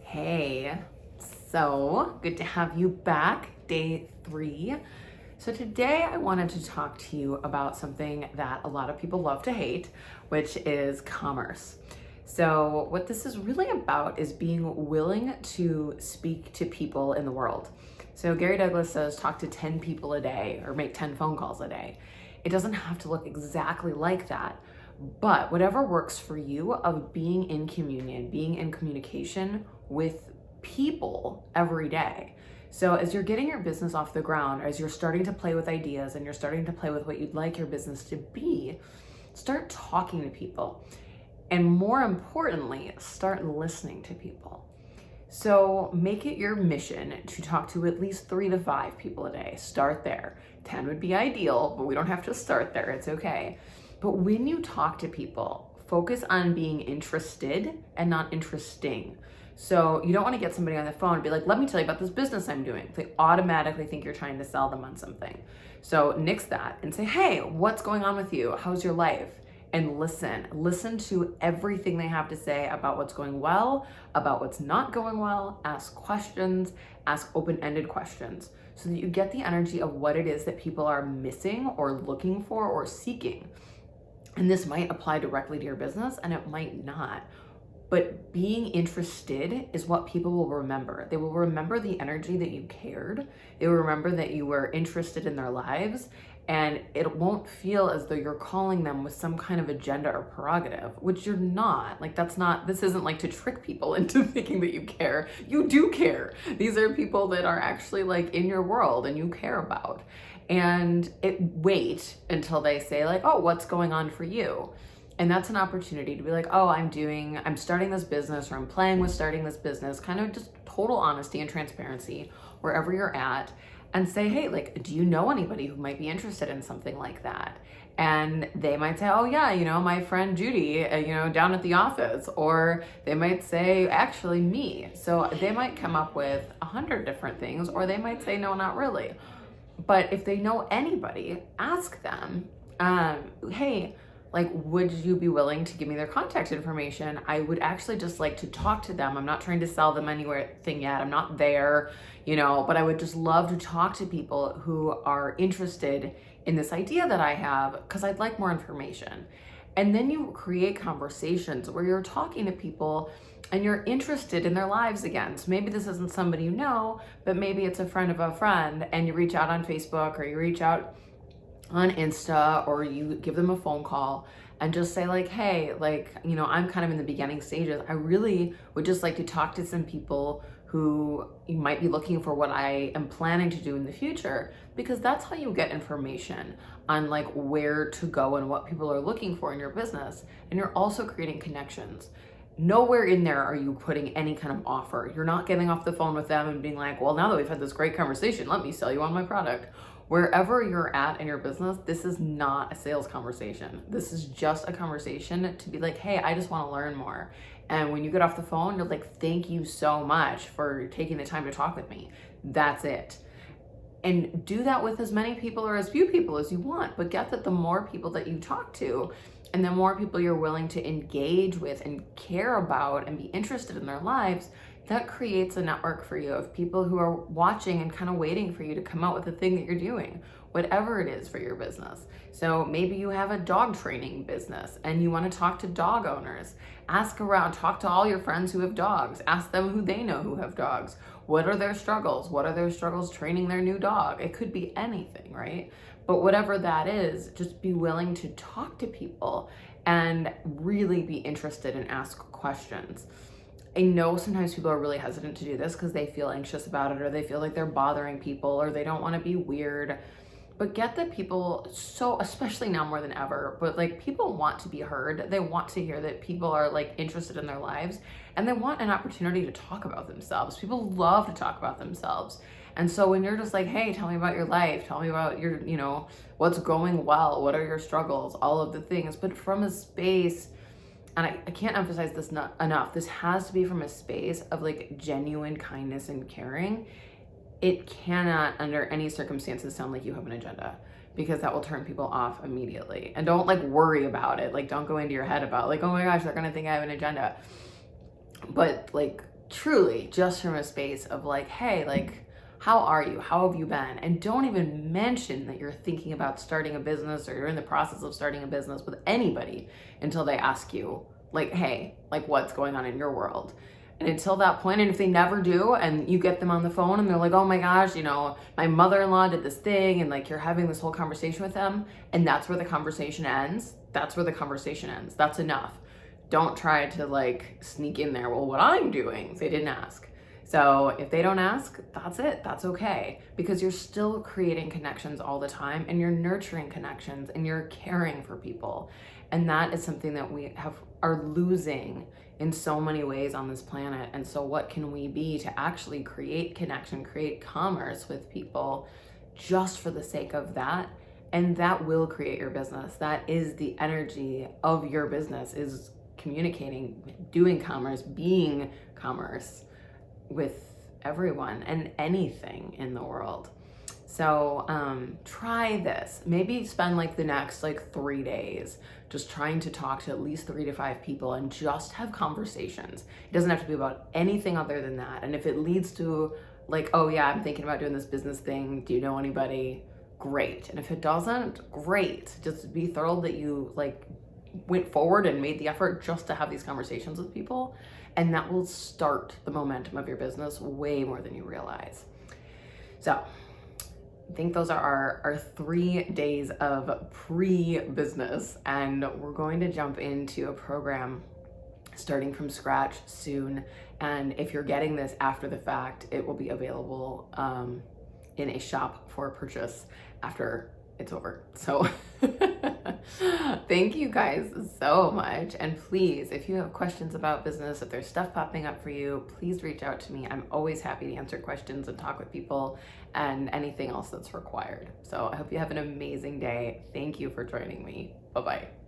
Hey, so good to have you back, day 3. So today I wanted to talk to you about something that a lot of people love to hate, which is commerce. So what this is really about is being willing to speak to people in the world. So Gary Douglas says talk to 10 people a day or make 10 phone calls a day. It doesn't have to look exactly like that, but whatever works for you of being in communion, being in communication with people every day. So as you're getting your business off the ground, as you're starting to play with ideas and you're starting to play with what you'd like your business to be, start talking to people. And more importantly, start listening to people. So make it your mission to talk to at least 3 to 5 people a day. Start there. 10 would be ideal, but we don't have to start there. It's okay. But when you talk to people, focus on being interested and not interesting. So you don't want to get somebody on the phone and be like, let me tell you about this business I'm doing. They automatically think you're trying to sell them on something. So nix that and say, hey, what's going on with you? How's your life? And listen to everything they have to say about what's going well, about what's not going well. Ask questions, ask open-ended questions so that you get the energy of what it is that people are missing or looking for or seeking. And this might apply directly to your business and it might not. But being interested is what people will remember. They will remember the energy that you cared. They will remember that you were interested in their lives, and it won't feel as though you're calling them with some kind of agenda or prerogative, which you're not. Like this isn't like to trick people into thinking that you care. You do care. These are people that are actually like in your world and you care about. And wait until they say like, oh, what's going on for you? And that's an opportunity to be like, oh, I'm starting this business, or I'm playing with starting this business, kind of just total honesty and transparency wherever you're at, and say, hey, like, do you know anybody who might be interested in something like that? And they might say, oh yeah, my friend Judy, down at the office, or they might say, actually me. So they might come up with 100 different things, or they might say, no, not really. But if they know anybody, ask them, hey, like, would you be willing to give me their contact information? I would actually just like to talk to them. I'm not trying to sell them anything yet. I'm not there, but I would just love to talk to people who are interested in this idea that I have because I'd like more information. And then you create conversations where you're talking to people and you're interested in their lives again. So maybe this isn't somebody you know, but maybe it's a friend of a friend, and you reach out on Facebook or you reach out on Insta, or you give them a phone call and just say like, hey, like, I'm kind of in the beginning stages. I really would just like to talk to some people who might be looking for what I am planning to do in the future, because that's how you get information on like where to go and what people are looking for in your business. And you're also creating connections. Nowhere in there are you putting any kind of offer. You're not getting off the phone with them and being like, well, now that we've had this great conversation, let me sell you on my product. Wherever you're at in your business, this is not a sales conversation. This is just a conversation to be like, hey, I just want to learn more. And when you get off the phone, you're like, thank you so much for taking the time to talk with me. That's it. And do that with as many people or as few people as you want, but get that the more people that you talk to and the more people you're willing to engage with and care about and be interested in their lives, that creates a network for you of people who are watching and kind of waiting for you to come out with the thing that you're doing, whatever it is for your business. So maybe you have a dog training business and you want to talk to dog owners. Ask around, talk to all your friends who have dogs. Ask them who they know who have dogs. What are their struggles? What are their struggles training their new dog? It could be anything, right? But whatever that is, just be willing to talk to people and really be interested and ask questions. I know sometimes people are really hesitant to do this because they feel anxious about it, or they feel like they're bothering people, or they don't want to be weird. But get that people, so especially now more than ever, but like people want to be heard. They want to hear that people are like interested in their lives, and they want an opportunity to talk about themselves. People love to talk about themselves. And so when you're just like, hey, tell me about your life, tell me about your, what's going well, what are your struggles, all of the things, but from a space, and I can't emphasize this enough, this has to be from a space of like genuine kindness and caring. It cannot under any circumstances sound like you have an agenda, because that will turn people off immediately. And don't like worry about it. Like don't go into your head about like, oh my gosh, they're gonna think I have an agenda. But like truly just from a space of like, hey, like, how are you? How have you been? And don't even mention that you're thinking about starting a business or you're in the process of starting a business with anybody until they ask you, like, hey, like, what's going on in your world? And until that point, and if they never do, and you get them on the phone and they're like, oh my gosh, you know, my mother-in-law did this thing, and like you're having this whole conversation with them, and that's where the conversation ends. That's where the conversation ends. That's enough. Don't try to like sneak in there, well, what I'm doing. They didn't ask. So if they don't ask, that's it. That's okay. Because you're still creating connections all the time, and you're nurturing connections, and you're caring for people. And that is something that we are losing in so many ways on this planet. And so what can we be to actually create connection, create commerce with people just for the sake of that? And that will create your business. That is the energy of your business, is communicating, doing commerce, being commerce with everyone and anything in the world. So try this. Maybe spend like the next like 3 days just trying to talk to at least 3 to 5 people and just have conversations. It doesn't have to be about anything other than that. And if it leads to like, oh yeah, I'm thinking about doing this business thing, do you know anybody? Great. And if it doesn't, great. Just be thrilled that you like went forward and made the effort just to have these conversations with people. And that will start the momentum of your business way more than you realize. So I think those are our 3 days of pre-business, and we're going to jump into a program starting from scratch soon. And if you're getting this after the fact, it will be available in a shop for purchase after it's over. So thank you guys so much. And please, if you have questions about business, if there's stuff popping up for you, please reach out to me. I'm always happy to answer questions and talk with people and anything else that's required. So I hope you have an amazing day. Thank you for joining me. Bye-bye.